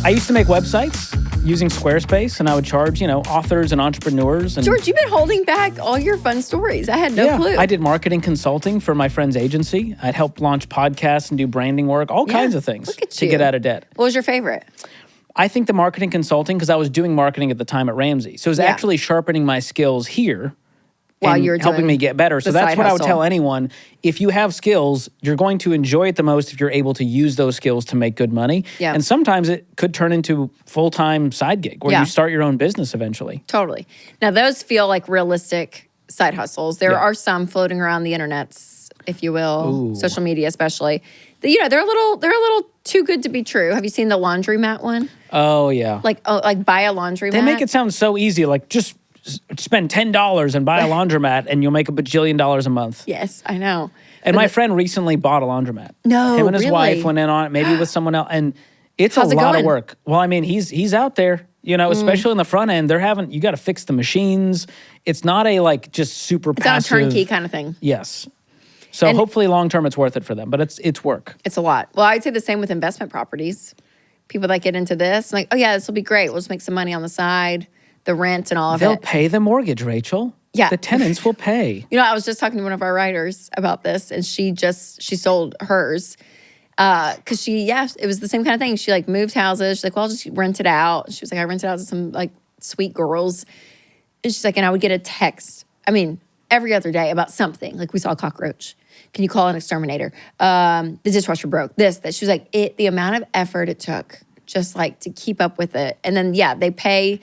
I used to make websites using Squarespace, and I would charge, authors and entrepreneurs. And George, you've been holding back all your fun stories. I had no clue. I did marketing consulting for my friend's agency. I'd help launch podcasts and do branding work, all kinds of things to get out of debt. What was your favorite? I think the marketing consulting, because I was doing marketing at the time at Ramsey. So it was actually sharpening my skills here while and you were helping me get better. So that's what I would tell anyone. If you have skills, you're going to enjoy it the most if you're able to use those skills to make good money. Yeah. And sometimes it could turn into full-time side gig where you start your own business eventually. Totally. Now, those feel like realistic side hustles. There are some floating around the internets, if you will, social media especially. They're a little too good to be true. Have you seen the laundromat one? Oh, yeah. Like buy a laundromat. They make it sound so easy, like just spend $10 and buy a laundromat and you'll make $1 bajillion a month. Yes, I know. And my friend recently bought a laundromat. No, him and his wife went in on it, maybe with someone else, and it's a lot of work. Well, I mean, he's out there, especially in the front end. You got to fix the machines. It's not a just super passive. It's not a turnkey kind of thing. Yes. So hopefully long term it's worth it for them, but it's work. It's a lot. Well, I'd say the same with investment properties. People that get into this, like, oh yeah, this will be great. We'll just make some money on the side, the rent and all of it. They'll pay the mortage, Rachel. Yeah. The tenants will pay. I was just talking to one of our writers about this, and she sold hers because it was the same kind of thing. She moved houses. She's like, well, I'll just rent it out. She was like, I rent it out to some sweet girls. And she's like, and I would get a text, every other day about something. Like, we saw a cockroach. Can you call an exterminator? The dishwasher broke. This. She was like, the amount of effort it took just to keep up with it. And then, they pay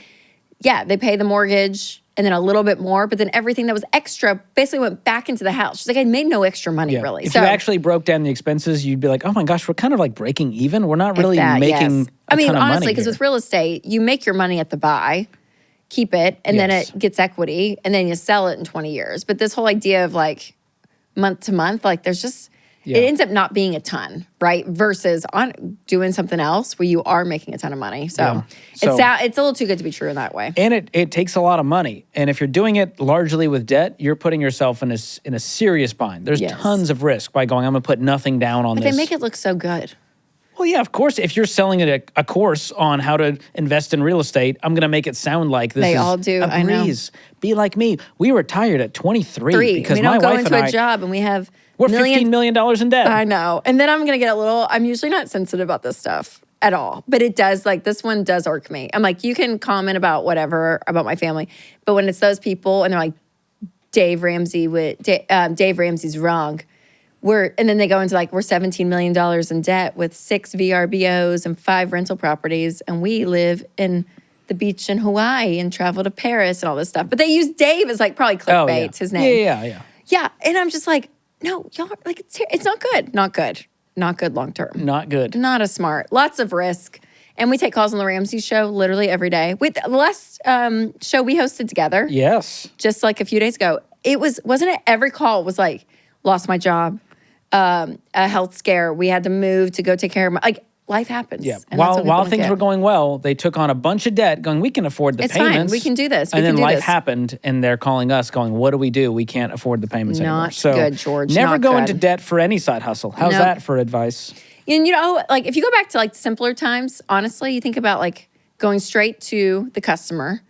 the mortgage and then a little bit more, but then everything that was extra basically went back into the house. She's like, I made no extra money, really. If you actually broke down the expenses, you'd be like, oh my gosh, we're kind of breaking even. We're not really making a ton of money honestly, because here. with real estate, you make your money at the buy, keep it, and then it gets equity, and then you sell it in 20 years. But this whole idea of month to month, there's just, it ends up not being a ton, right? Versus on doing something else where you are making a ton of money. So, it's a little too good to be true in that way. And it takes a lot of money. And if you're doing it largely with debt, you're putting yourself in a serious bind. There's tons of risk by going, I'm going to put nothing down on this. But they make it look so good. Well, yeah, of course. If you're selling it a course on how to invest in real estate, I'm going to make it sound like this is all do. a breeze. Be like me. We retired at 23 because we my don't go wife into and a job and we have we're $15 million in debt. I know. And then I'm going to get I'm usually not sensitive about this stuff at all. But it does, this one does irk me. I'm like, you can comment about whatever, about my family. But when it's those people and they're like, Dave Ramsey's wrong. And then they go into we're $17 million in debt with 6 VRBOs and 5 rental properties. And we live in the beach in Hawaii and travel to Paris and all this stuff. But they use Dave as probably clickbait, his name. Yeah. Yeah. And I'm just like, no, y'all, it's not good. Not good. Not good long term. Not good. Not as smart. Lots of risk. And we take calls on the Ramsey show literally every day. The last show we hosted together. Yes. Just a few days ago. Wasn't it every call was lost my job, a health scare. We had to move to go take care of my, life happens. Yeah. While things were going well, they took on a bunch of debt going, we can afford the payments. Fine. We can do this. And then life happened and they're calling us going, what do we do? We can't afford the payments anymore. Not good, George. Never go good. into debt for any side hustle. How's that for advice? And if you go back to simpler times, honestly, you think about going straight to the customer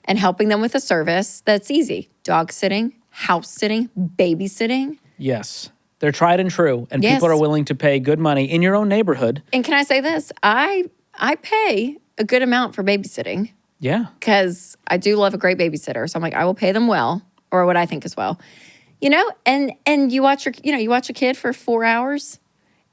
and helping them with a service that's easy. Dog sitting, house sitting, babysitting. Yes. They're tried and true, and people are willing to pay good money in your own neighborhood. And can I say this? I pay a good amount for babysitting. Yeah. Because I do love a great babysitter. So I'm I will pay them well, or what I think is well. And you watch your kid for 4 hours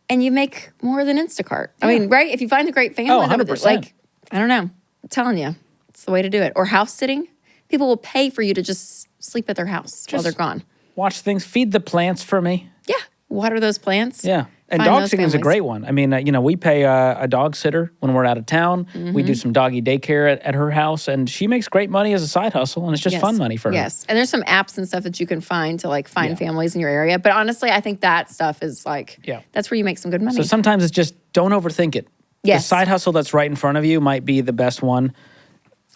and you make more than Instacart. Yeah. I mean, right? If you find a great family, 100%. I don't know. I'm telling you, it's the way to do it. Or house sitting. People will pay for you to just sleep at their house while they're gone. Watch things. Feed the plants for me. Yeah. Water those plants. Yeah. And dog sitting is a great one. I mean, we pay a dog sitter when we're out of town. Mm-hmm. We do some doggy daycare at her house, and she makes great money as a side hustle, and it's just fun money for her. Yes. And there's some apps and stuff that you can find to find families in your area. But honestly, I think that stuff is that's where you make some good money. So sometimes it's just don't overthink it. Yes. The side hustle that's right in front of you might be the best one.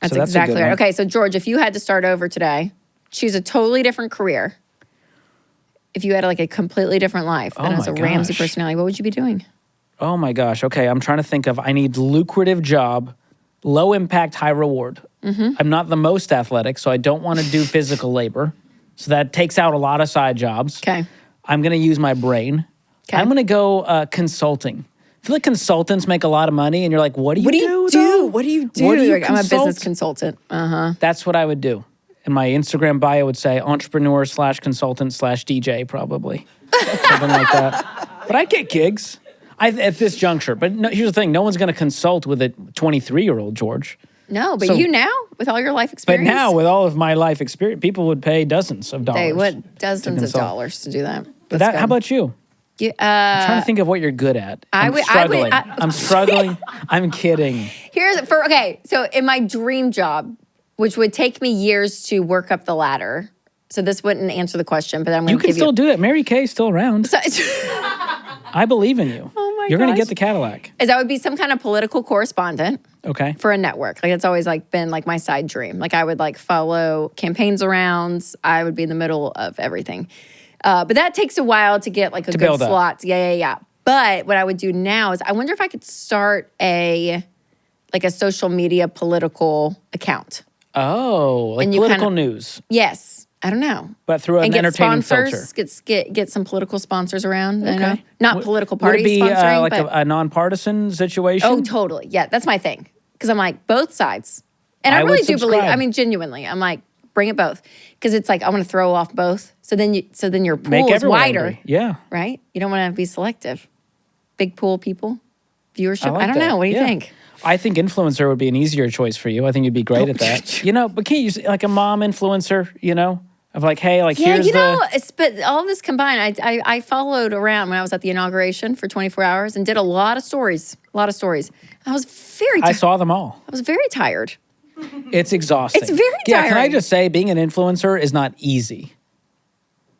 That's exactly right. Okay, so George, if you had to start over today, choose a totally different career. If you had a completely different life and as a Ramsey personality, what would you be doing? Oh my gosh. Okay, I'm trying to think of. I need lucrative job, low impact, high reward. I'm not the most athletic, so I don't want to do physical labor. So that takes out a lot of side jobs. Okay. I'm going to use my brain. Okay. I'm going to go consulting. I feel like consultants make a lot of money, and you're like, what do you do? What do you do? Like, I'm a business consultant. That's what I would do. And my Instagram bio would say entrepreneur/consultant/DJ, probably. Something like that. But I'd get gigs at this juncture. But no, here's the thing. No one's going to consult with a 23-year-old, George. No, but you now, with all your life experience. But now, with all of my life experience, people would pay dozens of dollars. They would. Dozens of dollars to do that. But how about you? You, I'm trying to think of what you're good at. I'm struggling. I'm struggling. I'm kidding. So in my dream job, which would take me years to work up the ladder. So this wouldn't answer the question, but I'm going to give you. You can still do it. Mary Kay's still around. So, I believe in you. Oh my You're going to get the Cadillac. That would be some kind of political correspondent. Okay. For a network. Like, it's always like been like my side dream. Like, I would like follow campaigns around. I would be in the middle of everything. But that takes a while to get like a good slot. Yeah. But what I would do now is I wonder if I could start a social media political account. Oh, like political news. Yes. I don't know. But through an entertaining filter. Get some political sponsors around. Okay. You know? Not political parties sponsoring. Would it be like but a nonpartisan situation? Oh, totally. Yeah, that's my thing. Because I'm like, both sides. And I really do believe, genuinely, I'm like, bring it both. Because it's like, I want to throw off both. So then your pool is wider. Angry. Yeah. Right? You don't want to be selective. Big pool people, viewership. I don't know. What do you think? I think influencer would be an easier choice for you. I think you'd be great at that. But can't you like a mom influencer, of like, hey, like here's but all this combined, I followed around when I was at the inauguration for 24 hours and did a lot of stories. I was very tired. I saw them all. I was very tired. It's exhausting. It's very tiring. Yeah, can I just say, being an influencer is not easy.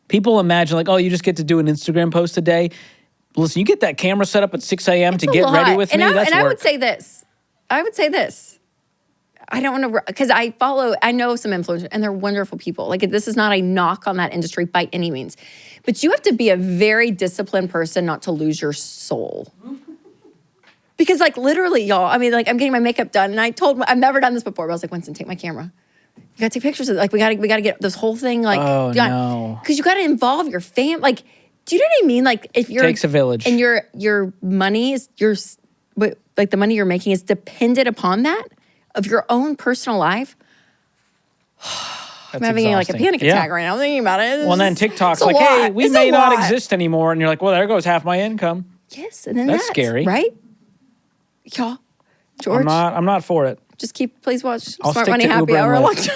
People imagine like, oh, you just get to do an Instagram post a day. Listen, you get that camera set up at 6 a.m. to get ready with me. That's work. I would say this. I don't want to, because I know some influencers and they're wonderful people. Like, this is not a knock on that industry by any means. But you have to be a very disciplined person not to lose your soul. Because like literally, y'all, I'm getting my makeup done and I've never done this before, but I was like, Winston, take my camera. You gotta take pictures of it. Like, we gotta get this whole thing like, no. Because you gotta involve your fam. Like, do you know what I mean? Like, if you're. Takes a village. And your money is, the money you're making is dependent upon that. Of your own personal life. I'm having like a panic attack right now. I'm thinking about it. Well, and then TikTok's like, hey, we may not exist anymore. And you're like, well, there goes half my income. Yes, and then that's scary. Right? Y'all, George. I'm not for it. Just please watch I'll Smart Money Happy Hour a long time.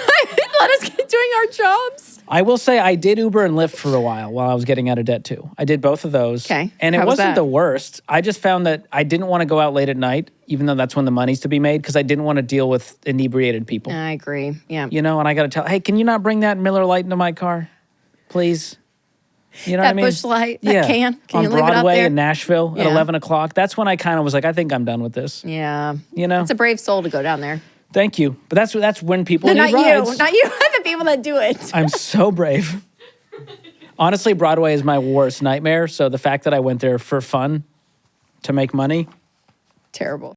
Let us keep doing our jobs. I will say I did Uber and Lyft for a while I was getting out of debt too. I did both of those. Okay. And it wasn't the worst. I just found that I didn't want to go out late at night, even though that's when the money's to be made, because I didn't want to deal with inebriated people. I agree. Yeah. And I got to tell, hey, can you not bring that Miller Lite into my car, please? You know that what I mean? Busch Light, that can on you leave Broadway it out there? in Nashville at 11 o'clock. That's when I kind of was like, I think I'm done with this. Yeah. It's a brave soul to go down there. Thank you. But that's when people need rides. Not you, the people that do it. I'm so brave. Honestly, Broadway is my worst nightmare. So the fact that I went there for fun to make money. Terrible.